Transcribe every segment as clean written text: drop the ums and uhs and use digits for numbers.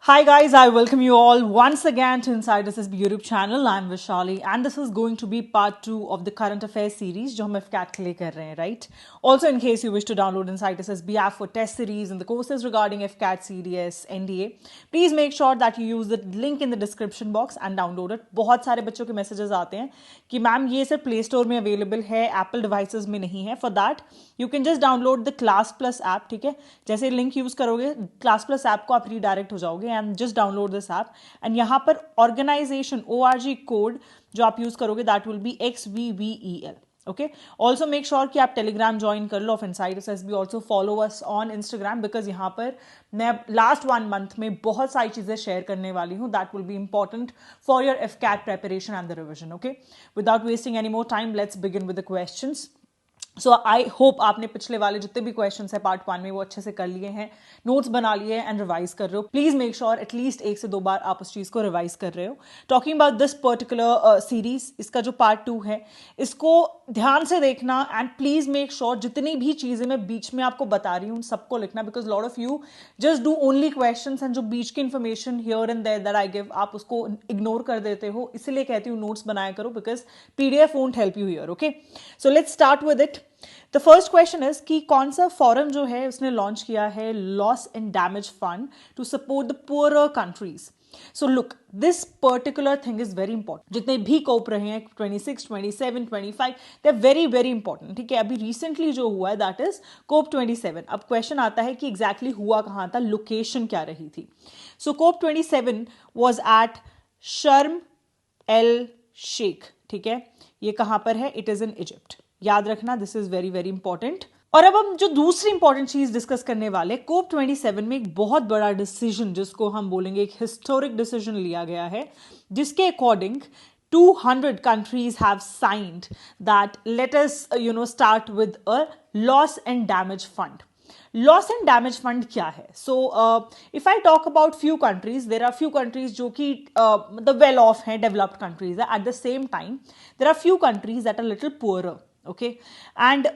Hi guys, I welcome you all once again to Inside SSB YouTube channel. I'm Vishali and this is going to be part 2 of the current affairs series जो हम FCAT के लिए कर रहे हैं, right? Also in case you wish to download Inside SSB app for test series and the courses regarding FCAT, CDS, NDA, please make sure that you use the link in the description box and download it. बहुत सारे बच्चों के messages आते हैं कि ma'am ये सिर्फ play store में अवेलेबल है, एप्पल डिवाइसेस में नहीं है. For that you can just download the Class Plus app. ठीक है, जैसे लिंक यूज करोगे Class Plus ऐप को आप रीडायरेक्ट हो जाओगे and just download this app. And यहाँ पर organization ORG code जो आप यूज करोगे that will be XVVEL. Okay. Also make sure कि आप Telegram join कर लो of Inside SSB. Also follow us on Instagram because यहाँ पर मैं last 1 month में बहुत सारी चीजें शेयर करने वाली हूँ that will be important for your FCAT preparation and the revision. Okay. Without wasting any more time, let's begin with the questions. So I hope आपने पिछले वाले जितने भी क्वेश्चंस है पार्ट 1 में वो अच्छे से कर लिए हैं, नोट्स बना लिए हैं एंड रिवाइज कर रहे हो. प्लीज मेक श्योर एटलीस्ट 1 से 2 बार आप उस चीज को रिवाइज कर रहे हो. Talking about this particular series, इसका जो पार्ट 2 है इसको ध्यान से देखना एंड प्लीज मेक श्योर जितनी भी चीजें मैं बीच में आपको बता रही हूँ सबको लिखना, because lot of you just do only questions and जो बीच की information here and there that I give आप उसको इग्नोर कर देते हो. इसलिए कहती हूँ नोट्स बनाया करो because PDF won't help you here. Okay, so let's start with it. The first question is कि कौन सा फॉरम जो है उसने लॉन्च किया है loss and damage fund to support the poorer countries. So look, this particular thing is very important. जितने भी कोप रहे हैं 26, 27, 25 they are very very important. ठीक है, अभी रिसेंटली जो हुआ है दैट इज कोप 27. अब क्वेश्चन आता है कि एग्जैक्टली हुआ कहां था, लोकेशन क्या रही थी. सो कोप 27 वॉज एट शर्म एल शेख. ठीक है, ये कहां पर है, इट इज इन इजिप्ट. याद रखना, this is very very important. और अब हम जो दूसरी इंपॉर्टेंट चीज डिस्कस करने वाले, कोप 27 में एक बहुत बड़ा डिसीजन जिसको हम बोलेंगे एक हिस्टोरिक डिसीजन लिया गया है, जिसके according 200 countries have signed that let us start with a loss and damage fund. Loss and damage fund क्या है? So if I talk about few countries, there are few countries जो कि मतलब well off हैं, developed countries है. At the same time there are few countries that are little poorer. Okay, and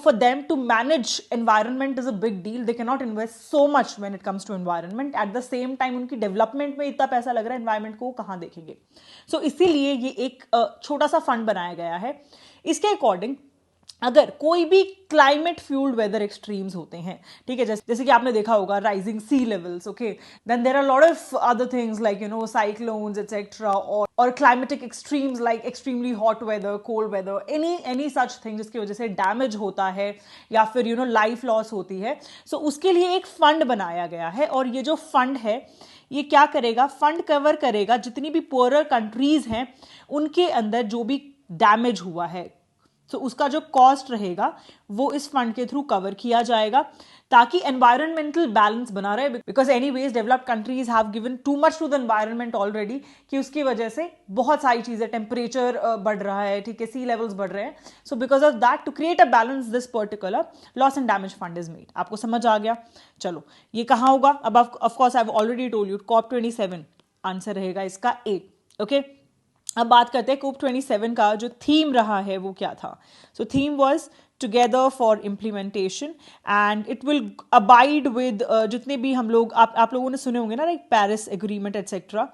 for them to manage environment is a big deal. They cannot invest so much when it comes to environment. At the same time उनकी development में इतना पैसा लग रहा है, environment को कहाँ देखेंगे. So इसीलिए ये एक छोटा सा फंड बनाया गया है. इसके अकॉर्डिंग अगर कोई भी क्लाइमेट फ्यूल्ड वेदर एक्सट्रीम्स होते हैं, ठीक है, जैसे कि आपने देखा होगा rising sea levels, okay, then there are lot of other things like cyclones etcetera और climatic extremes like extremely hot weather, cold weather, any such thing जिसकी वजह से डैमेज होता है या फिर लाइफ लॉस होती है. सो उसके लिए एक फंड बनाया गया है और ये जो फंड है ये क्या करेगा, फंड कवर करेगा जितनी भी पुअरर कंट्रीज हैं उनके अंदर जो भी डैमेज हुआ है. तो उसका जो कॉस्ट रहेगा वो इस फंड के थ्रू कवर किया जाएगा ताकि एनवायरमेंटल बैलेंस बना रहे, because anyways developed countries have given too much to the environment already, कि उसकी वजह से बहुत सारी चीजें, टेम्परेचर बढ़ रहा है, ठीक है, सी लेवल्स बढ़ रहे हैं. So because of that to create a balance this particular loss and damage fund is made. आपको समझ आ गया? चलो, ये कहाँ होगा? अब of course I have already told you, COP 27 answer रहेगा इसका ए. ओके, अब बात करते हैं कोप 27 का जो थीम रहा है वो क्या था. So theme was together for implementation and it will abide with जितने भी हम लोग आप लोगों ने सुने होंगे ना, लाइक पेरिस एग्रीमेंट एटसेट्रा,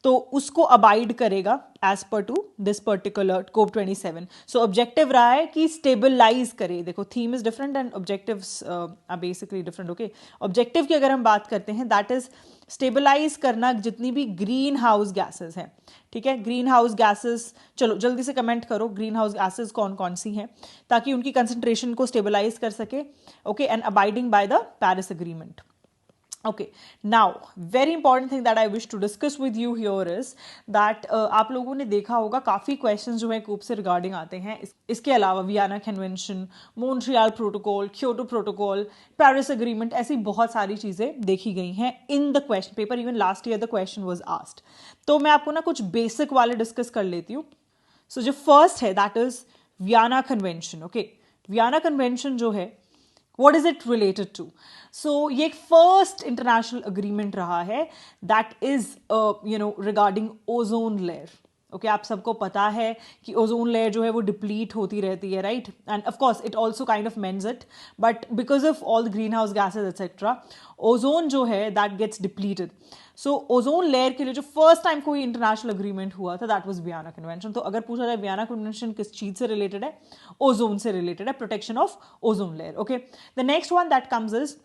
तो उसको अबाइड करेगा as per to this particular COP 27. So objective रहा है कि स्टेबलाइज करे. देखो, theme is different and objectives are basically different. Okay, objective की अगर हम बात करते हैं दैट इज स्टेबलाइज करना जितनी भी ग्रीन हाउस गैसेज हैं. ठीक है, ग्रीन हाउस गैसेज, चलो जल्दी से कमेंट करो ग्रीन हाउस गैसेज कौन कौन सी हैं ताकि उनकी कंसंट्रेशन को स्टेबलाइज कर सके. Okay, and abiding by the Paris agreement. Okay, now very important thing that I wish to discuss with you here is that आप लोगों ने देखा होगा काफ़ी questions जो है कोप से रिगार्डिंग आते हैं. इसके अलावा Vienna convention, Montreal protocol, Kyoto protocol, Paris agreement, ऐसी बहुत सारी चीज़ें देखी गई हैं in the question paper. Even last year the question was asked. तो मैं आपको ना कुछ बेसिक वाले डिस्कस कर लेती हूँ. सो जो फर्स्ट है that is Vienna convention. Okay, Vienna convention जो है what is it related to? So ये एक first international agreement रहा है that is regarding ozone layer. Okay आप सबको पता है कि ओजोन लेयर जो है वो डिप्लीट होती रहती है, right, and of course it also kind of means it, but because of all the green house gases etcetera ozone जो है that gets depleted. So ozone layer के लिए जो फर्स्ट टाइम कोई इंटरनेशनल अग्रीमेंट हुआ था दैट वाज वियना कन्वेंशन. तो अगर पूछा जाए वियना कन्वेंशन किस चीज से रिलेटेड है, ओजोन से रिलेटेड है, protection of ozone layer. Okay the next one that comes is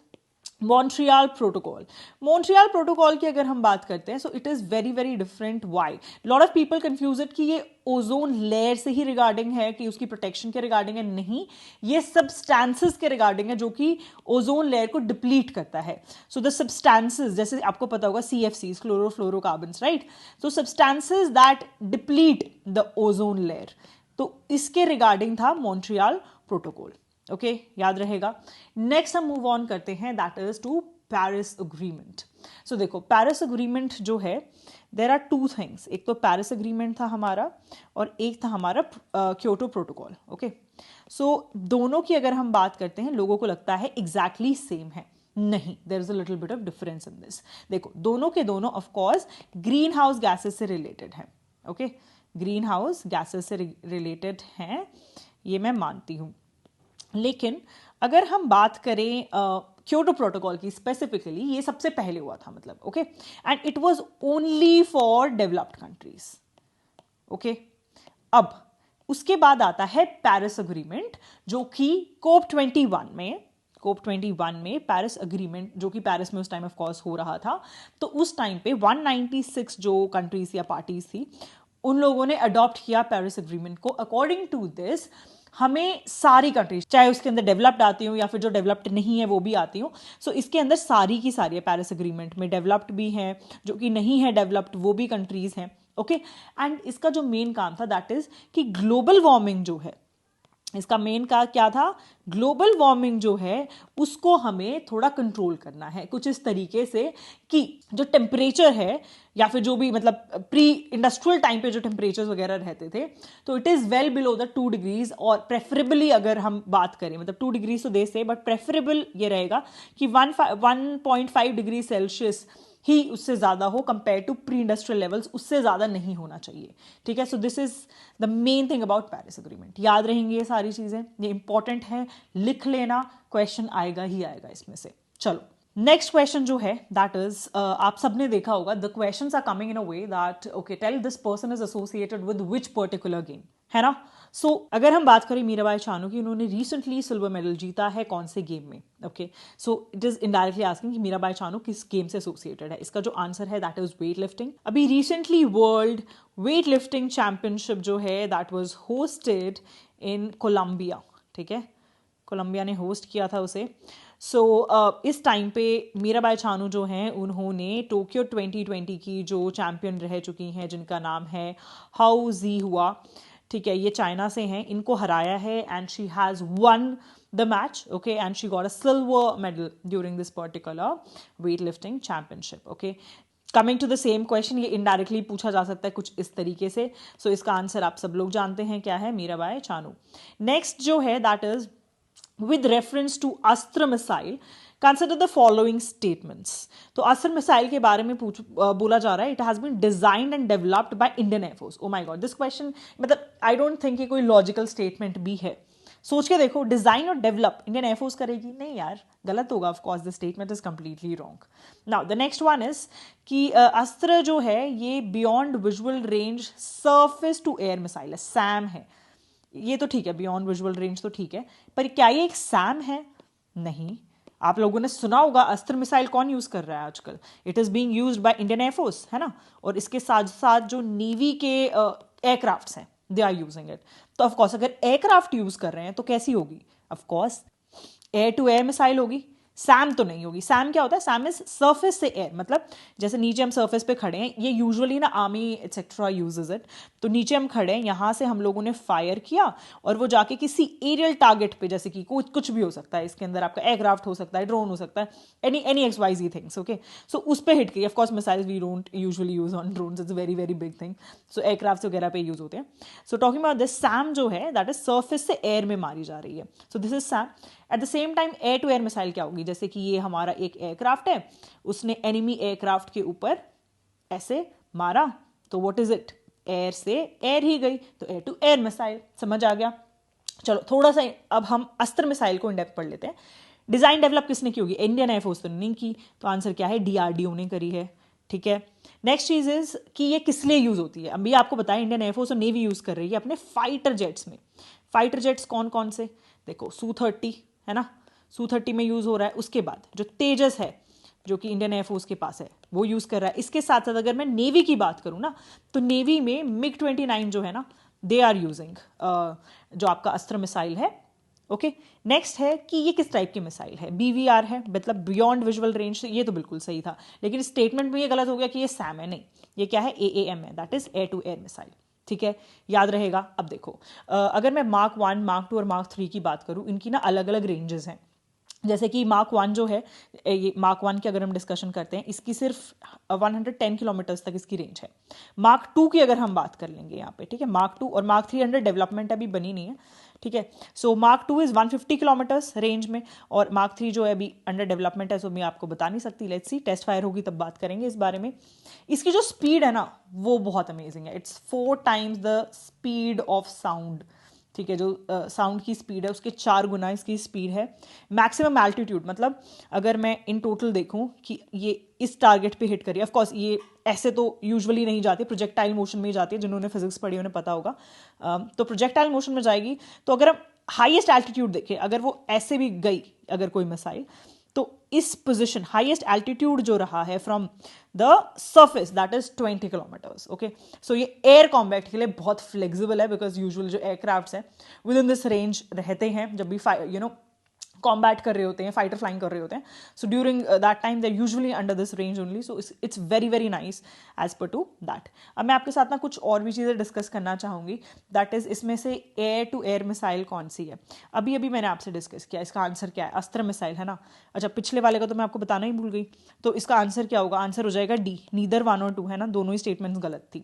Montreal protocol. Montreal protocol की अगर हम बात करते हैं so it is very very different. Why lot of people confuse it कि ये ओजोन लेयर से ही रिगार्डिंग है कि उसकी प्रोटेक्शन के रिगार्डिंग है. नहीं, ये सब्सटेंसेस के रिगार्डिंग है जो कि ओजोन लेयर को डिप्लीट करता है. सो द सब्सटेंसेस जैसे आपको पता होगा CFCs chlorofluorocarbons, right. So substances that deplete the ozone layer, तो इसके रिगार्डिंग था मॉन्ट्रियल प्रोटोकॉल. ओके याद रहेगा. नेक्स्ट हम मूव ऑन करते हैं that is to Paris agreement. So देखो पेरिस अग्रीमेंट जो है देर आर टू थिंग्स. एक तो पेरिस अग्रीमेंट था हमारा और एक था हमारा क्योटो प्रोटोकॉल. ओके सो दोनों की अगर हम बात करते हैं लोगों को लगता है एग्जैक्टली सेम है. नहीं, there is a little bit of difference in this. देखो दोनों के दोनों of course green house gases से रिलेटेड हैं. ओके ग्रीन हाउस गैसेस से रिलेटेड हैं, ये मैं मानती हूँ. लेकिन अगर हम बात करें क्योटो प्रोटोकॉल की स्पेसिफिकली, ये सबसे पहले हुआ था मतलब. Okay and it was only for developed countries. Okay अब उसके बाद आता है पेरिस अग्रीमेंट जो कि COP21 में पेरिस अग्रीमेंट जो कि पेरिस में उस टाइम ऑफ कोर्स हो रहा था. तो उस टाइम पे 196 जो कंट्रीज या पार्टीज थी उन लोगों ने अडॉप्ट किया पेरिस अग्रीमेंट को. अकॉर्डिंग टू दिस हमें सारी कंट्रीज, चाहे उसके अंदर डेवलप्ड आती हूँ या फिर जो डेवलप्ड नहीं है वो भी आती हूँ, सो इसके अंदर सारी की सारी है पेरिस अग्रीमेंट में. डेवलप्ड भी हैं, जो कि नहीं है डेवलप्ड वो भी कंट्रीज हैं. ओके एंड इसका जो मेन काम था दैट इज कि ग्लोबल वार्मिंग जो है, इसका मेन का क्या था, ग्लोबल वार्मिंग जो है उसको हमें थोड़ा कंट्रोल करना है कुछ इस तरीके से कि जो टेम्परेचर है या फिर जो भी मतलब प्री इंडस्ट्रियल टाइम पे जो टेम्परेचर वगैरह रहते थे तो it is well below the 2 degrees. और प्रेफरेबली अगर हम बात करें मतलब 2 डिग्रीज तो दे से, बट प्रेफरेबल ये रहेगा कि 1.5 डिग्री सेल्सियस ही उससे ज़्यादा हो compare to pre industrial levels, उससे ज़्यादा नहीं होना चाहिए. ठीक है, so this is the main thing about Paris agreement. याद रहेंगी ये सारी चीज़ें, ये इंपॉर्टेंट है, लिख लेना, क्वेश्चन आएगा ही आएगा इसमें से. चलो नेक्स्ट क्वेश्चन जो है दैट इज आप सबने देखा होगा the questions are coming in a way that okay tell this person is associated with which particular game, है ना. सो अगर हम बात करें मीराबाई चानू की, उन्होंने रिसेंटली सिल्वर मेडल जीता है कौन से गेम में. Okay so it is indirectly asking कि मीराबाई चानू किस गेम से एसोसिएटेड है. इसका जो आंसर है दैट इज वेट लिफ्टिंग. अभी recently world weight lifting championship जो है that was hosted in Colombia. ठीक है, कोलंबिया ने होस्ट किया था उसे. सो इस टाइम पे मीराबाई चानू जो हैं उन्होंने टोक्यो 2020 की जो चैंपियन रह चुकी हैं जिनका नाम है हाउ जी हुआ. ठीक है, ये चाइना से हैं, इनको हराया है and she has won the match. Okay and she got a silver medal during this particular weight lifting championship. Okay coming to the same question, ये इनडायरेक्टली पूछा जा सकता है कुछ इस तरीके से. सो इसका आंसर आप सब लोग जानते हैं क्या है, मीराबाई चानू. नेक्स्ट जो है that is with reference to अस्त्र missile consider the following statements. तो अस्त्र मिसाइल के बारे में बोला जा रहा है it has been designed and developed by Indian Air Force. Oh my god, this question मतलब I don't think ये कोई लॉजिकल स्टेटमेंट भी है. सोच के देखो, डिजाइन और डेवलप इंडियन एयरफोर्स करेगी? नहीं यार, गलत होगा. Of course the statement is completely wrong. Now the next one is कि अस्त्र जो है ये beyond visual range surface to air missile है, सैम है. ये तो ठीक है, बियॉन्ड विजुअल रेंज तो ठीक है, पर क्या ये एक सैम है? नहीं. आप लोगों ने सुना होगा अस्त्र मिसाइल कौन यूज कर रहा है आजकल? It is being used by Indian air force, है ना. और इसके साथ साथ जो नेवी के एयरक्राफ्ट्स हैं दे आर यूजिंग इट. तो ऑफकोर्स अगर एयरक्राफ्ट यूज कर रहे हैं तो कैसी होगी? Of course air to air missile होगी, सैम तो नहीं होगी. सैम क्या होता है? सैम इज सरफेस से एयर, मतलब जैसे नीचे हम सरफेस पे खड़े हैं, ये यूजुअली ना आर्मी एक्सेट्रा यूजेज इट. तो नीचे हम खड़े हैं, यहाँ से हम लोगों ने फायर किया और वो जाके किसी एरियल टारगेट पे, जैसे कि कुछ भी हो सकता है, इसके अंदर आपका एयरक्राफ्ट हो सकता है, ड्रोन हो सकता है, any XYZ things. Okay so उस पर हिट की. Of course missiles we don't usually use on drones, it's very very big thing. So aircraft वगैरह पे यूज होते हैं. So talking about this, SAM जो है दैट इज सर्फेस से एयर में मारी जा रही है. So this is SAM. At the same time air to air missile क्या होगी? जैसे कि ये हमारा एक एयरक्राफ्ट है, उसने एनिमी एयरक्राफ्ट के ऊपर ऐसे मारा, तो व्हाट इज इट? एयर से एयर ही गई, तो एयर टू एयर मिसाइल, समझ आ गया। चलो थोड़ा सा अब हम अस्त्र मिसाइल को इंडेप्थ पढ़ लेते हैं। डिजाइन डेवलप किसने की होगी? इंडियन एयरफोर्स तो नहीं की, तो आंसर क्या है? डीआरडीओ ने करी है, ठीक है। नेक्स्ट चीज इज कि ये किस लिए यूज होती है। अभी आपको बताया इंडियन एयरफोर्स और नेवी यूज कर रही है अपने फाइटर जेट्स में। फाइटर जेट्स कौन कौन से? देखो Su-30 है ना, Su-30 में यूज हो रहा है। उसके बाद जो तेजस है जो कि इंडियन एयरफोर्स के पास है वो यूज कर रहा है। इसके साथ साथ अगर मैं नेवी की बात करूं ना, तो नेवी में MiG-29 जो है ना, दे आर यूजिंग जो आपका अस्त्र मिसाइल है। ओके, नेक्स्ट है कि ये किस टाइप की मिसाइल है? BVR है, मतलब बियॉन्ड विजुअल रेंज। ये तो बिल्कुल सही था, लेकिन स्टेटमेंट में ये गलत हो गया कि ये सैम है। नहीं, ये क्या है? AAM है, that is air to air missile, ठीक है, याद रहेगा। अब देखो अगर मैं Mark 1, Mark 2 और Mark 3 की बात करूं, इनकी ना अलग अलग रेंजेस हैं। जैसे कि Mark 1 जो है, ये Mark 1 की अगर हम डिस्कशन करते हैं, इसकी सिर्फ 110 किलोमीटर्स तक इसकी रेंज है। Mark 2 की अगर हम बात कर लेंगे यहाँ पे, ठीक है, Mark 2 और Mark 3 अंडर डेवलपमेंट अभी बनी नहीं है, ठीक है। सो Mark 2 इज 150 किलोमीटर्स रेंज में, और Mark 3 जो है अभी अंडर डेवलपमेंट है, सो मैं आपको बता नहीं सकती। लेट्स सी, टेस्ट फायर होगी तब बात करेंगे इस बारे में। इसकी जो स्पीड है ना, वो बहुत अमेजिंग है। It's 4 times the speed of sound, ठीक है। जो साउंड की स्पीड है उसके 4 गुना इसकी स्पीड है। मैक्सिमम एल्टीट्यूड, मतलब अगर मैं इन टोटल देखूं कि ये इस टारगेट पे हिट करिए, ऑफ कोर्स ये ऐसे तो यूजुअली नहीं जाती, प्रोजेक्टाइल मोशन में ही जाती है। जिन्होंने फिजिक्स पढ़ी उन्हें पता होगा। तो प्रोजेक्टाइल मोशन में जाएगी, तो अगर हम हाईएस्ट एल्टीट्यूड देखें, अगर वो ऐसे भी गई अगर कोई मिसाइल, तो इस पोजीशन हाईएस्ट एल्टीट्यूड जो रहा है from the surface, that is 20 kilometres. Okay, so ये एयर कॉम्बैट के लिए बहुत फ्लेक्सिबल है, बिकॉज यूजुअल जो एयरक्राफ्ट्स हैं विद इन दिस रेंज रहते हैं जब भी कॉम्बैट कर रहे होते हैं, फाइटर फ्लाइंग कर रहे होते हैं। So during that time they are usually under this range only, so it's very very nice as per to that. अब मैं आपके साथ ना कुछ और भी चीज़ें डिस्कस करना चाहूँगी, दैट इज इसमें से एयर टू एयर मिसाइल कौन सी है। अभी अभी मैंने आपसे डिस्कस किया, इसका आंसर क्या है? अस्त्र मिसाइल है ना। अच्छा, पिछले वाले का तो मैं आपको बताना ही भूल गई, तो इसका आंसर क्या होगा? आंसर हो जाएगा डी, नीदर 1 और 2 है ना, दोनों ही स्टेटमेंट्स गलत थी।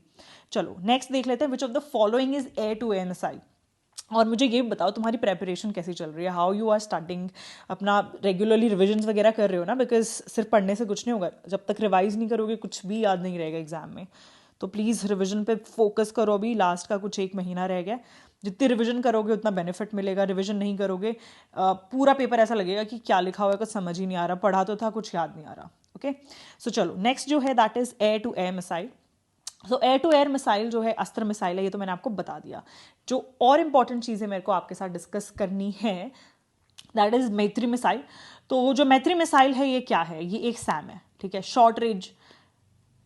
चलो नेक्स्ट देख लेते हैं, which of the following is air to air missile. और मुझे ये बताओ तुम्हारी प्रेपरेशन कैसी चल रही है, हाउ यू आर स्टार्टिंग। अपना रेगुलरली रिविजन्स वगैरह कर रहे हो ना, बिकॉज सिर्फ पढ़ने से कुछ नहीं होगा। जब तक रिवाइज नहीं करोगे कुछ भी याद नहीं रहेगा एग्जाम में। तो प्लीज़ रिविजन पे फोकस करो। अभी लास्ट का कुछ 1 महीना रह गया। जितनी रिविजन करोगे उतना बेनिफिट मिलेगा। रिविजन नहीं करोगे पूरा पेपर ऐसा लगेगा कि क्या लिखा हुआ है, कुछ समझ ही नहीं आ रहा, पढ़ा तो था कुछ याद नहीं आ रहा। ओके, सो चलो नेक्स्ट जो है that is air to air missile. So air to air missile जो है अस्त्र मिसाइल है, ये तो मैंने आपको बता दिया। जो और इंपॉर्टेंट चीज़ें मेरे को आपके साथ डिस्कस करनी है दैट इज मैत्री मिसाइल। तो जो मैत्री मिसाइल है ये क्या है? ये एक सैम है, ठीक है, शॉर्ट रेंज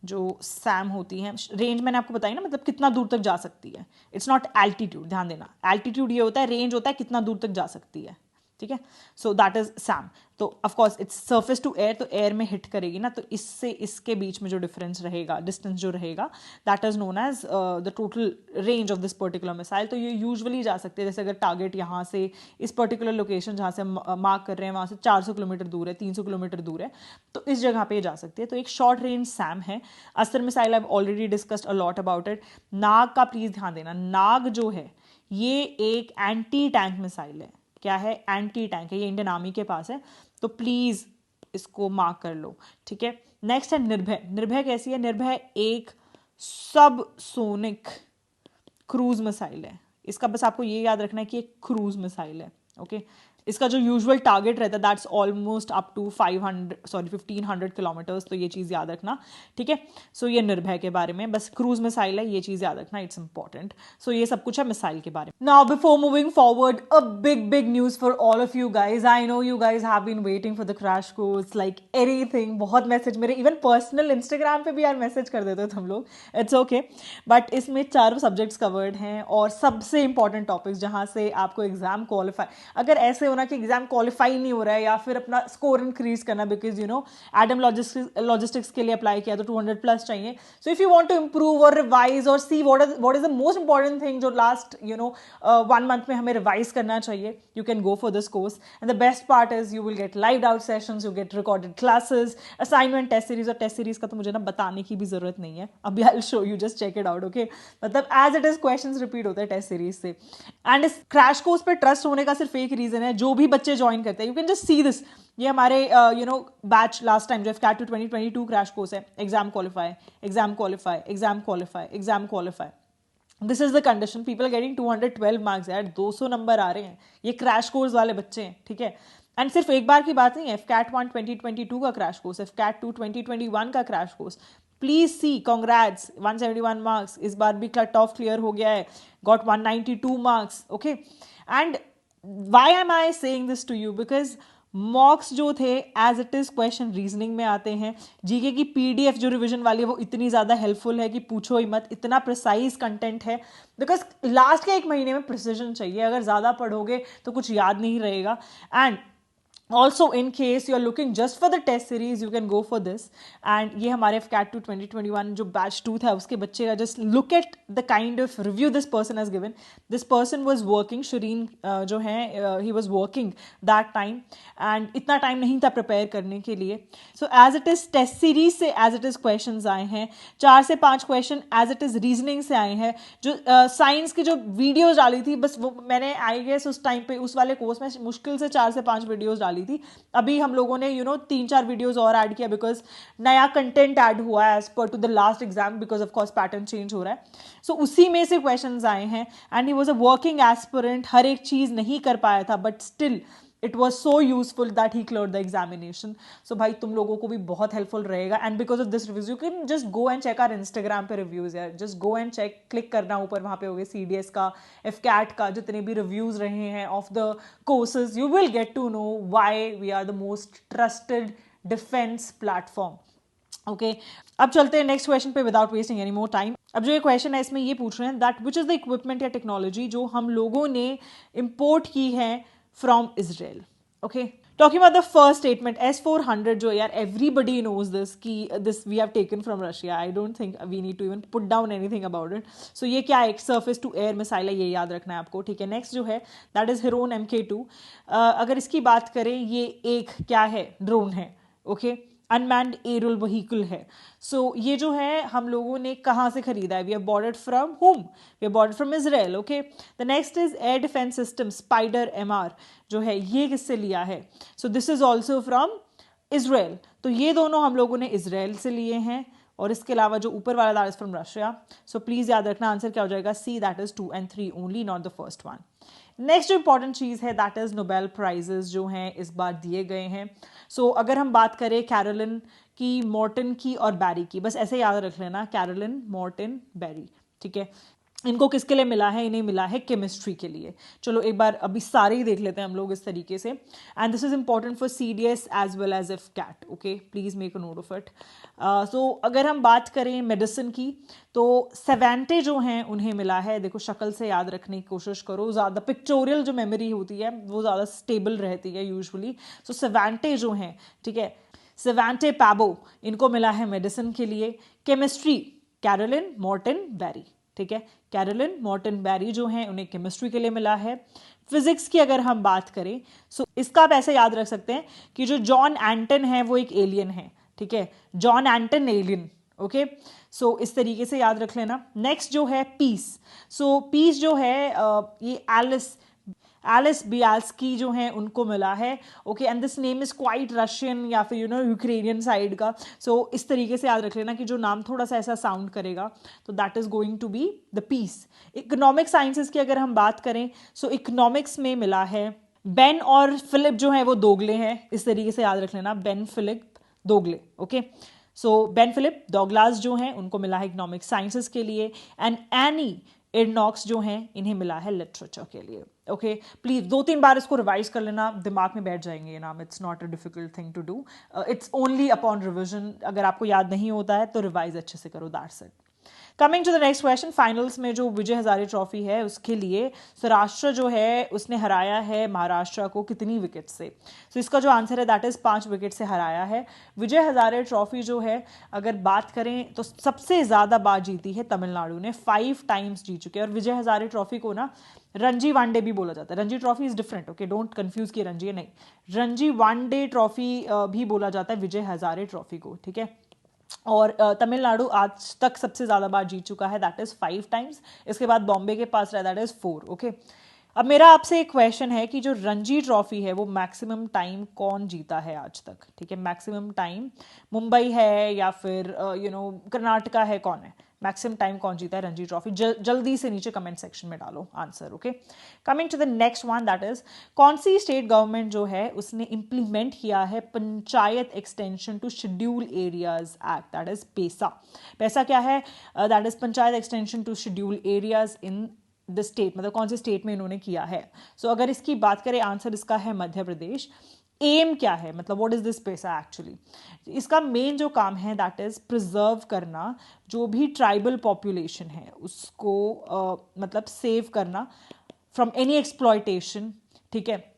जो सैम होती है। रेंज मैंने आपको बताई ना, मतलब कितना दूर तक जा सकती है। इट्स नॉट एल्टीट्यूड, ध्यान देना। एल्टीट्यूड ये होता है, रेंज होता है कितना दूर तक जा सकती है, ठीक है। So that is SAM. तो of course it's surface to air, तो एयर में हिट करेगी ना, तो इससे इसके बीच में जो डिफरेंस रहेगा, डिस्टेंस जो रहेगा, that is known as the total range of this particular missile. तो ये यूजुअली जा सकते हैं, जैसे अगर टारगेट यहाँ से इस पर्टिकुलर लोकेशन जहाँ से मार्क कर रहे हैं वहाँ से 400 किलोमीटर दूर है, 300 किलोमीटर दूर है, तो इस जगह पे जा सकती है। तो एक शॉर्ट रेंज सैम है। Astra missile I have already discussed a lot about it. Nag का प्लीज ध्यान देना, नाग जो है ये एक एंटी टैंक मिसाइल है। क्या है? एंटी टैंक है, ये इंडियन आर्मी के पास है, तो प्लीज इसको मार्क कर लो, ठीक है। नेक्स्ट है निर्भय। निर्भय कैसी है? निर्भय एक सब सोनिक क्रूज मिसाइल है। इसका बस आपको ये याद रखना है कि एक क्रूज मिसाइल है। ओके, इसका जो यूजुअल टारगेट रहता है that's almost up to 1500 kilometres, तो ये चीज़ याद रखना, ठीक है। सो ये निर्भय के बारे में, बस क्रूज मिसाइल है, ये चीज़ याद रखना, इट्स इंपॉर्टेंट। सो ये सब कुछ है मिसाइल के बारे में। Now before moving forward, a big news for all of you guys. I know you guys have been waiting for the crash course like anything. बहुत मैसेज मेरे इवन पर्सनल इंस्टाग्राम पे भी यार मैसेज कर देते हो तुम लोग, इट्स ओके। बट इसमें 4 सब्जेक्ट्स कवर्ड हैं और सबसे इंपॉर्टेंट टॉपिक्स जहाँ से आपको एग्जाम क्वालिफाई, अगर ऐसे होना कि एग्जाम क्वालिफाई नहीं हो रहा है या फिर अपना स्कोर इंक्रीज करना, बिकॉज एडम लॉजिस्टिक्स के लिए अप्लाई किया तो 200+ चाहिए। So if you want to improve और रिवाइज और see what is the most important thing जो लास्ट 1 मंथ में हमें रिवाइज करना चाहिए, you can go for this course. And the best part is you will get live out sessions, you get recorded classes, assignment, test series. और test series का तो मुझे ना बताने की भी जरूरत नहीं है, अभी I will show you, just check it out. Okay, मतलब as it is questions repeat होते हैं टेस्ट सीरीज से। एंड इस क्रैश कोर्स पे ट्रस्ट होने का सिर्फ एक रीजन है, जो भी बच्चे ज्वाइन करते हैं, you can just see this. ये हमारे बैच लास्ट टाइम जो FCAT 2022 क्रैश कोर्स है, exam qualify, exam qualify, exam qualify, exam qualify, this is the condition, people getting 212 marks यार, 200 नंबर आ रहे हैं, ये क्रैश कोर्स वाले बच्चे हैं, ठीक है। एंड सिर्फ एक बार की बात नहीं है, एफकैट 1 2022 का क्रैश कोर्स, एफकैट 2 2021 का crash course. Please see, congrats, 171 marks, इस बार भी कट ऑफ क्लियर हो गया है, got 192 marks, okay. And why am I saying this to you, because mocks जो थे as it is question reasoning में आते हैं, जीके की पीडीएफ जो रिवीजन वाली है वो इतनी ज़्यादा हेल्पफुल है कि पूछो ही मत, इतना प्रिसाइज कंटेंट है, बिकॉज लास्ट के एक महीने में प्रिसीजन चाहिए, अगर ज़्यादा पढ़ोगे तो कुछ याद नहीं रहेगा। And also in case you are looking just for the test series, you can go for this। and ये हमारे FCAT 2 2021 जो batch 2 था उसके बच्चे का, just look at the kind of review this person has given। this person was working, Shireen जो है he was working that time and इतना टाइम नहीं था प्रिपेयर करने के लिए। so as it is test series से as it is questions आए हैं, 4 से 5 question as it is reasoning से आए हैं। जो साइंस की जो वीडियोज डाली थी, बस वो मैंने आई गेस उस टाइम पे उस वाले कोर्स में मुश्किल से 4 से 5 वीडियोज डाली थी। अभी हम लोगों ने 3-4 वीडियोस और ऐड किया, बिकॉज नया कंटेंट ऐड हुआ है as per to the last exam, because of course pattern change हो रहा है। सो उसी में से क्वेश्चंस आए हैं and he was a working aspirant, हर एक चीज नहीं कर पाया था, but still it was so useful that he cleared the examination. So भाई तुम लोगों को भी बहुत हेल्पफुल रहेगा, and because of this reviews you can just go and check our Instagram पे रिव्यूज यार, just go and check, click करना ऊपर, वहाँ पे हो गए CDS का, FCAT का, जितने भी रिव्यूज रहे हैं of the courses, you will get to know why we are the most trusted defence platform. Okay, अब चलते हैं नेक्स्ट क्वेश्चन पे without wasting any more time. अब जो ये क्वेश्चन है इसमें ये पूछ रहे हैं that which is the equipment या टेक्नोलॉजी जो हम लोगों ने इंपोर्ट की है from Israel. Okay, talking about the first statement, S-400 जो यार everybody knows this कि this we have taken from Russia, I don't think we need to even put down anything about it। so ये क्या है, एक surface to air missile है, ये याद रखना है आपको, ठीक है। नेक्स्ट जो है that is Heron MK2। अगर इसकी बात करें, ये एक क्या है, ड्रोन है, ओके, अनमैन्ड एरियल व्हीकल है। सो ये जो है हम लोगों ने कहाँ से खरीदा है, we have bordered from home, we have bordered from Israel, okay. The next is air defence system spider MR जो है, ये किससे लिया है, so this is also from Israel. तो ये दोनों हम लोगों ने इजराइल से लिए हैं, और इसके अलावा जो ऊपर वाला that is from Russia. So please याद रखना आंसर क्या हो जाएगा, C, that is 2 and 3 only, not the first one. Next जो इंपॉर्टेंट चीज़ है दैट इज नोबेल प्राइजेस जो हैं इस बार दिए गए हैं। सो अगर हम बात करें कैरोलिन की, मॉर्टन की और बैरी की, बस ऐसे याद रख लेना, कैरोलिन, मॉर्टन, बैरी, ठीक है। इनको किसके लिए मिला है, इन्हें मिला है केमिस्ट्री के लिए। चलो एक बार अभी सारे ही देख लेते हैं हम लोग इस तरीके से, and this is important for CDS as well as FCAT, okay, please make a note of it. So अगर हम बात करें मेडिसिन की, तो सेवेंटे जो हैं उन्हें मिला है, देखो शक्ल से याद रखने की कोशिश करो, ज़्यादा पिक्चोरियल जो मेमोरी होती है वो ज़्यादा स्टेबल रहती है यूजुअली। सो सेवेंटे जो हैं, ठीक है, सेवेंटे पैबो, इनको मिला है मेडिसिन के लिए। केमिस्ट्री कैरोलिन, मॉर्टन, बैरी, ठीक है, कैरोलिन, मॉर्टन, बैरी जो हैं उन्हें केमिस्ट्री के लिए मिला है। फिजिक्स की अगर हम बात करें, सो इसका आप ऐसे याद रख सकते हैं कि जो जॉन एंटन है वो एक एलियन है, ठीक है, जॉन एंटन एलियन, ओके। सो इस तरीके से याद रख लेना। नेक्स्ट जो है पीस, सो पीस जो है ये एलिस बियाल्स्की जो हैं उनको मिला है, okay, and this name is quite Russian या फिर यूक्रेनियन साइड का। सो इस तरीके से याद रख लेना कि जो नाम थोड़ा सा ऐसा साउंड करेगा, तो that is going to be the piece. Economic sciences की अगर हम बात करें, सो इकोनॉमिक्स में मिला है बेन और फिलिप जो है वो दोगले हैं, इस तरीके से याद रख लेना, बेन फिलिप दोगले, ओके। सो बेन फिलिप डॉगलास जो हैं उनको मिला है इकोनॉमिक साइंसेस के लिए, एंड एनी एडनॉक्स जो हैं इन्हें मिला है लिटरेचर के लिए, ओके। प्लीज 2-3 बार इसको रिवाइज कर लेना, दिमाग में बैठ जाएंगे ये नाम, it's not a difficult thing to do, it's only upon revision. अगर आपको याद नहीं होता है तो रिवाइज अच्छे से करो, that's it. Coming to the next question, finals में जो विजय हजारे ट्रॉफी है उसके लिए सौराष्ट्र जो है उसने हराया है महाराष्ट्र को कितनी विकेट से, तो इसका जो आंसर है दैट इज 5 विकेट से हराया है। विजय हजारे ट्रॉफी जो है अगर बात करें तो सबसे ज्यादा बार जीती है तमिलनाडु ने, 5 टाइम्स जीत चुके हैं। और विजय हजारे ट्रॉफी को ना रणजी वनडे भी बोला जाता है, Ranji trophy is different, okay, don't confuse किए रणजी, नहीं, रणजी वनडे ट्रॉफी भी बोला जाता है विजय हजारे ट्रॉफी को, ठीक है। और तमिलनाडु आज तक सबसे ज़्यादा बार जीत चुका है, दैट इज़ 5 टाइम्स। इसके बाद बॉम्बे के पास रहा, दैट इज़ 4, ओके। अब मेरा आपसे एक क्वेश्चन है कि जो रणजी ट्रॉफी है वो मैक्सिमम टाइम कौन जीता है आज तक, ठीक है, मैक्सिमम टाइम मुंबई है या फिर कर्नाटका है, कौन है मैक्सिमम टाइम कौन जीता है रणजी ट्रॉफी? जल्दी से नीचे कमेंट सेक्शन में डालो answer. Okay, coming to the next one, that is कौन सी स्टेट गवर्नमेंट जो है उसने इंप्लीमेंट किया है Panchayat extension to schedule areas act, that is PESA. पैसा क्या है? That is Panchayat extension to schedule areas in the state, मतलब कौन से स्टेट में इन्होंने किया है। सो अगर इसकी बात करें, आंसर इसका है मध्य प्रदेश। एम क्या है, मतलब व्हाट इज दिस पैसा एक्चुअली? इसका मेन जो काम है दैट इज प्रिजर्व करना, जो भी ट्राइबल पॉपुलेशन है उसको मतलब सेव करना फ्रॉम एनी एक्सप्लॉयटेशन, ठीक है।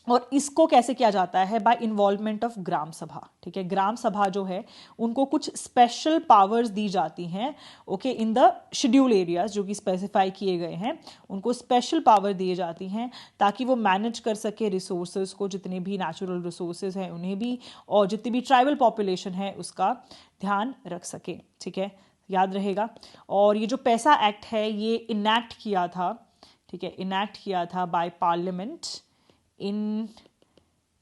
और इसको कैसे किया जाता है? बाय इन्वॉल्वमेंट ऑफ ग्राम सभा, ठीक है। ग्राम सभा जो है उनको कुछ स्पेशल पावर्स दी जाती हैं, okay, in the schedule areas जो कि स्पेसिफाई किए गए हैं, उनको स्पेशल पावर दी जाती हैं ताकि वो मैनेज कर सके रिसोर्सेज को, जितने भी नेचुरल रिसोर्सेज हैं उन्हें भी, और जितनी भी ट्राइबल पॉपुलेशन है उसका ध्यान रख सके, ठीक है, याद रहेगा। और ये जो पैसा एक्ट है ये इनैक्ट किया था, ठीक है, इनैक्ट किया था बाय पार्लियामेंट इन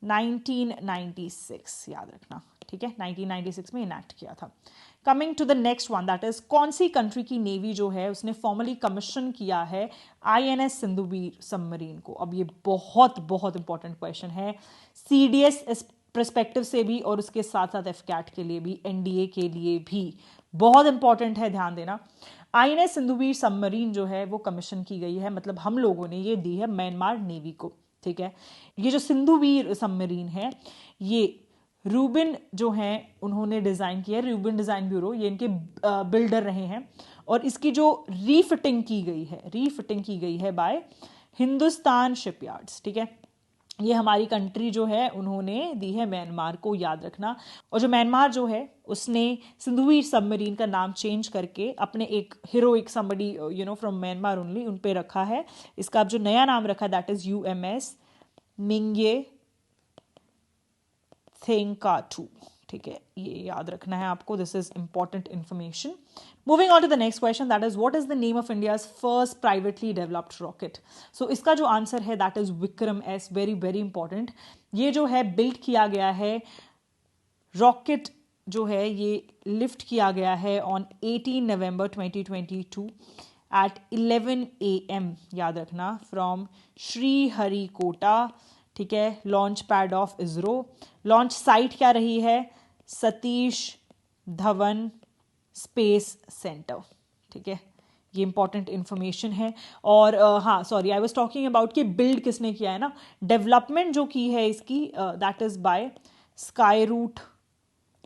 1996, याद रखना, ठीक है, 1996 में इनैक्ट किया था। Coming to the next one, that is कौन सी कंट्री की नेवी जो है उसने फॉर्मली कमीशन किया है INS सिंधुवीर सबमरीन को? अब ये बहुत बहुत इंपॉर्टेंट क्वेश्चन है, CDS परस्पेक्टिव से भी और उसके साथ साथ FCAT के लिए भी, NDA के लिए भी बहुत इंपॉर्टेंट है, ध्यान देना। INS सिंधुवीर सबमरीन जो है वो कमीशन की गई है, मतलब हम लोगों ने ये दी है म्यांमार नेवी को, ठीक है। ये जो सिंधुवीर सबमरीन है ये रूबिन जो हैं उन्होंने डिज़ाइन किया है, रूबिन डिज़ाइन ब्यूरो, ये इनके बिल्डर रहे हैं। और इसकी जो रीफिटिंग की गई है बाय हिंदुस्तान शिपयार्ड्स, ठीक है। ये हमारी कंट्री जो है उन्होंने दी है म्यांमार को, याद रखना। और जो म्यांमार जो है उसने सिंधुवीर सबमरीन का नाम चेंज करके अपने एक heroic somebody from Myanmar only उन पे रखा है। इसका अब जो नया नाम रखा है दैट इज UMS मिंगे थेंकाटू, ठीक है, ये याद रखना है आपको, this is important information. Moving on to the next question, that is what is the name of India's first privately developed rocket? So इसका जो आंसर है that is Vikram S, very very important. ये जो है बिल्ड किया गया है, rocket जो है ये लिफ्ट किया गया है ऑन 18 नवंबर 2022 एट 11 AM, याद रखना, फ्रॉम श्रीहरिकोटा, ठीक है, launch pad of ISRO. Launch site क्या रही है? सतीश धवन स्पेस सेंटर, ठीक है, ये इंपॉर्टेंट इंफॉर्मेशन है। और हाँ sorry, I was talking about कि बिल्ड किसने किया है ना, डेवलपमेंट जो की है इसकी that is by Skyroot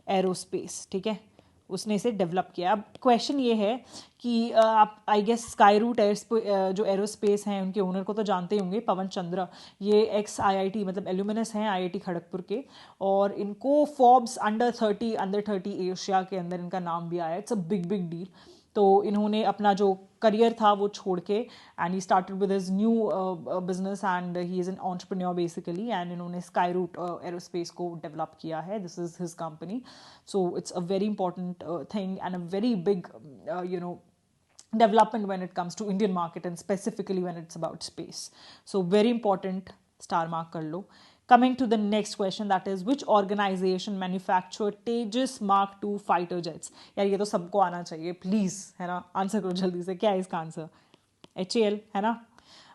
Aerospace, ठीक है, उसने इसे डेवलप किया। अब क्वेश्चन ये है कि आप आई गेस स्काई रूट जो एरोस्पेस हैं उनके ओनर को तो जानते ही होंगे, पवन चंद्र। ये एक्स IIT मतलब एल्यूमिनस हैं IIT खड़गपुर के, और इनको फोर्ब्स अंडर 30 एशिया के अंदर इनका नाम भी आया। It's a big big deal. तो इन्होंने अपना जो करियर था वो छोड़ के, and he started with his new business and he is an entrepreneur basically, and इन्होंने स्काई रूट एरोस्पेस को डेवलप किया है, this is his company. So it's a very important thing and a very big development when it comes to Indian market and specifically when it's about space. So very important, star mark kar lo. Coming to the next question, that is which organization manufactured Tejas Mark II fighter jets? यार ये तो सबको आना चाहिए, please, है ना, answer करो जल्दी से, क्या है इसका आंसर? HAL है ना।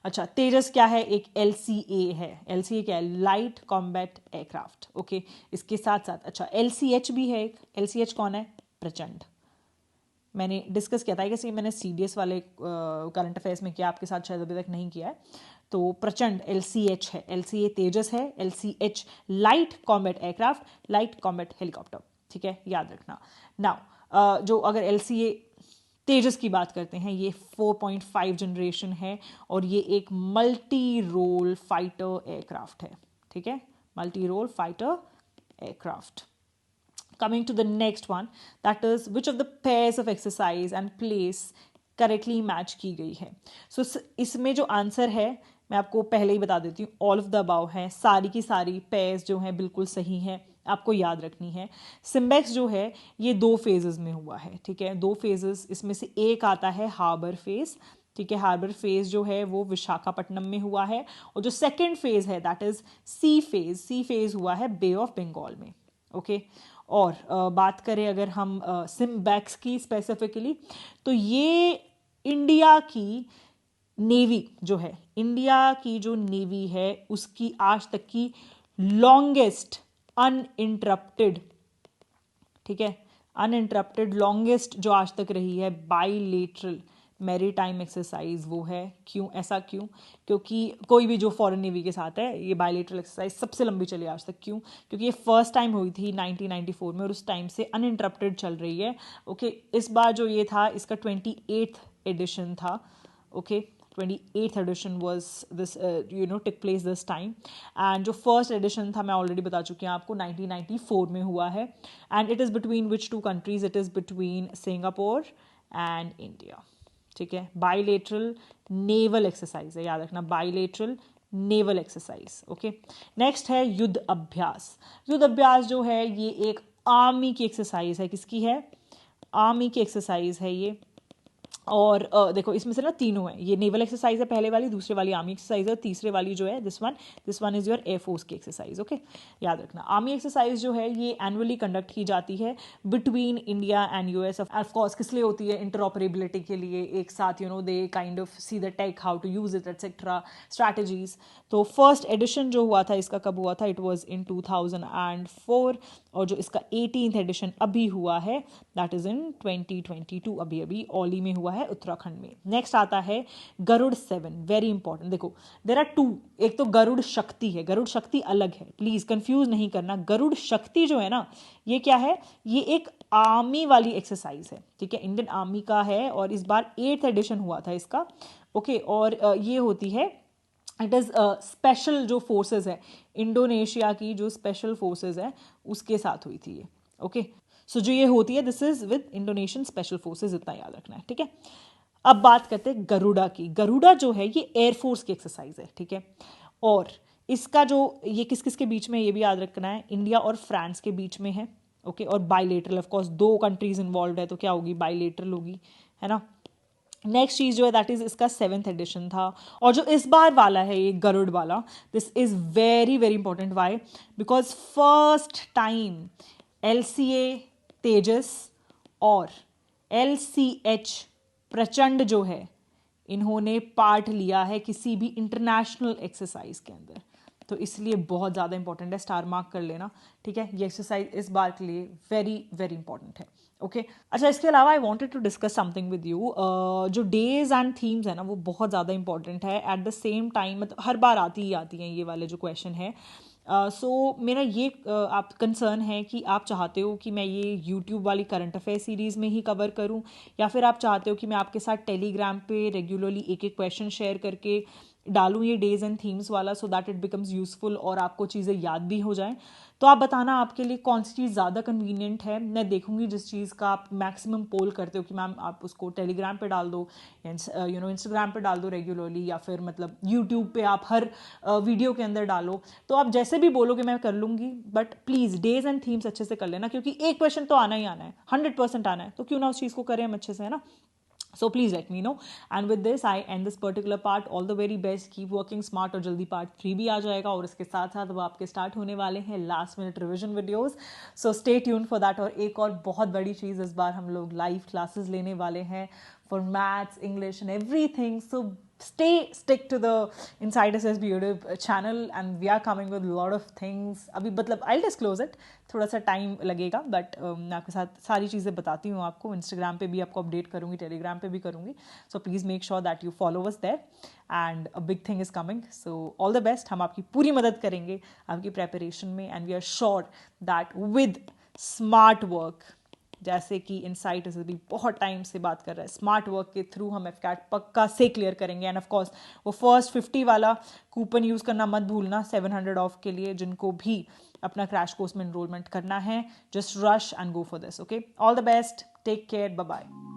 अच्छा, तेजस क्या है? एक LCA है। LCA क्या है? Light combat aircraft, okay. इसके साथ साथ अच्छा LCH भी है एक। LCH कौन है? प्रचंड। मैंने डिस्कस किया था कि मैंने CDS वाले करंट अफेयर्स में किया, आपके साथ शायद अभी तक नहीं किया है। तो प्रचंड LCH है, LCA तेजस है, LCH light combat aircraft, light combat helicopter, ठीक है, याद रखना। नाउ जो अगर LCA तेजस की बात करते हैं, ये 4.5 जनरेशन है और ये एक मल्टी रोल फाइटर एयरक्राफ्ट है, ठीक है, multi role fighter aircraft. Coming to the next one, that is which of the pairs of exercise and place correctly match की गई है? सो इसमें जो आंसर है मैं आपको पहले ही बता देती हूँ, ऑल ऑफ द अबाव है, सारी की सारी पेयर्स जो हैं बिल्कुल सही हैं, आपको याद रखनी है। सिम्बेक्स जो है ये 2 फेजेस में हुआ है, ठीक है, 2 फेजेस, इसमें से एक आता है हार्बर फेज, ठीक है। हार्बर फेज जो है वो विशाखापट्टनम में हुआ है, और जो सेकेंड फेज है दैट इज सी फेज हुआ है बे ऑफ बंगाल में। ओके और बात करें अगर हम सिम्बैक्स की स्पेसिफिकली, तो ये इंडिया की नेवी जो है, इंडिया की जो नेवी है उसकी आज तक की लॉन्गेस्ट अनइंटरप्टेड, ठीक है, अनइंटरप्टेड लॉन्गेस्ट जो आज तक रही है बाईलेटरल मैरीटाइम एक्सरसाइज वो है। क्यों, ऐसा क्यों? क्योंकि कोई भी जो फॉरेन नेवी के साथ है ये बाईलेटरल एक्सरसाइज सबसे लंबी चली आज तक। क्यों? क्योंकि ये फर्स्ट टाइम हुई थी 1994 में और उस टाइम से अनइंटरप्टेड चल रही है। ओके इस बार जो ये था इसका 28th एडिशन था। Okay 28th edition was this took place this time, and जो first edition था मैं already बता चुकी हूँ आपको 1994 में हुआ है, and it is between which two countries? It is between Singapore and India, ठीक है। बाईलेटरल नेवल एक्सरसाइज है, याद रखना, bilateral naval exercise. Okay next है युद्ध अभ्यास। युद्ध अभ्यास जो है ये एक आर्मी की एक्सरसाइज है। किसकी है? आर्मी की एक्सरसाइज है ये। और देखो इसमें से ना तीनों है, ये नेवल एक्सरसाइज है पहले वाली, दूसरे वाली आर्मी एक्सरसाइज है, तीसरे वाली जो है this one is your air force की एक्सरसाइज। ओके याद रखना, आर्मी एक्सरसाइज जो है ये एनुअली कंडक्ट की जाती है between India and US. Of course किस लिए होती है? इंटरऑपरेबिलिटी के लिए, एक साथ they kind of see the tech, how to use it etcetera, strategies. तो फर्स्ट एडिशन जो हुआ था इसका कब हुआ था? इट वॉज इन 2004, और जो इसका 18th एडिशन अभी हुआ है दैट इज इन 2022, अभी अभी औली में हुआ है उत्तराखंड में। नेक्स्ट आता है गरुड़ 7, वेरी इंपॉर्टेंट। देखो देर आर टू, एक तो गरुड़ शक्ति है, गरुड़ शक्ति अलग है, प्लीज कंफ्यूज नहीं करना। गरुड़ शक्ति जो है ना ये क्या है? ये एक आर्मी वाली एक्सरसाइज है, ठीक है, इंडियन आर्मी का है, और इस बार 8th एडिशन हुआ था इसका। ओके और ये होती है, इट इज़ स्पेशल जो फोर्सेस है, इंडोनेशिया की जो स्पेशल फोर्सेस है उसके साथ हुई थी ये। ओके सो जो ये होती है this is with Indonesian special forces, इतना याद रखना है, ठीक है। अब बात करते हैं गरुड़ा की। गरुड़ा जो है ये एयरफोर्स की एक्सरसाइज है, ठीक है, और इसका जो ये किस किस के बीच में ये भी याद रखना है, इंडिया और फ्रांस के बीच में है। ओके और bilateral, of course 2 countries involve है तो क्या होगी? बाईलेटरल होगी, है ना। नेक्स्ट चीज जो है दैट इज इसका 7th एडिशन था, और जो इस बार वाला है ये गरुड़ वाला, this is very very important. Why? Because first time LCA Tejas और LCH प्रचंड जो है इन्होंने पार्ट लिया है किसी भी इंटरनेशनल एक्सरसाइज के अंदर, तो इसलिए बहुत ज़्यादा इंपॉर्टेंट है, स्टार मार्क कर लेना, ठीक है। ये एक्सरसाइज इस बार के लिए वेरी वेरी इंपॉर्टेंट है। ओके अच्छा इसके अलावा I wanted to discuss something with you. जो डेज एंड थीम्स है ना वो बहुत ज़्यादा इंपॉर्टेंट है। एट द सेम टाइम मतलब हर बार आती हैं ये वाले जो क्वेश्चन है। सो मेरा ये आप कंसर्न है कि आप चाहते हो कि मैं ये यूट्यूब वाली करंट अफेयर सीरीज़ में ही कवर करूं, या फिर आप चाहते हो कि मैं आपके साथ टेलीग्राम पे रेगुलरली एक एक क्वेश्चन शेयर करके डालूं ये डेज एंड थीम्स वाला, so that it becomes useful और आपको चीज़ें याद भी हो जाएं। तो आप बताना आपके लिए कौन सी चीज़ ज़्यादा कन्वीनियंट है। मैं देखूंगी जिस चीज़ का आप मैक्सिमम पोल करते हो कि मैम आप उसको टेलीग्राम पे डाल दो, इंस्टाग्राम पे डाल दो रेगुलरली, या फिर मतलब यूट्यूब पे आप हर वीडियो के अंदर डालो। तो आप जैसे भी बोलोगे मैं कर लूँगी, but please days and themes अच्छे से कर लेना, क्योंकि एक क्वेश्चन तो आना ही आना है, 100% आना है, तो क्यों ना उस चीज़ को करें हम अच्छे से, है ना। So please let me know. And with this I end this particular part. All the very best. Keep working smart और जल्दी part 3 भी आ जाएगा, और इसके साथ साथ अब आपके स्टार्ट होने वाले हैं last minute revision videos. So stay tuned for that. और एक और बहुत बड़ी चीज़, इस बार हम लोग लाइव क्लासेस लेने वाले हैं for maths, English and everything. So stick to the Inside SSB YouTube channel, and we are coming with a lot of things. अभी मतलब I'll disclose it, थोड़ा सा टाइम लगेगा, बट मैं आपके साथ सारी चीज़ें बताती हूँ आपको। इंस्टाग्राम पे भी आपको अपडेट करूँगी, टेलीग्राम पे भी करूँगी, so please make sure that you follow us there, and a big thing is coming. So all the best, हम आपकी पूरी मदद करेंगे आपकी प्रेपरेशन में, and we are sure that with smart work, जैसे कि इनसाइट SSB बहुत टाइम से बात कर रहा है, स्मार्ट वर्क के थ्रू हम FCAT पक्का से क्लियर करेंगे। एंड ऑफ कोर्स वो फर्स्ट 50 वाला कूपन यूज़ करना मत भूलना 700 ऑफ के लिए, जिनको भी अपना क्रैश कोर्स में एनरोलमेंट करना है, just rush and go for this. Okay all the best, take care, bye bye.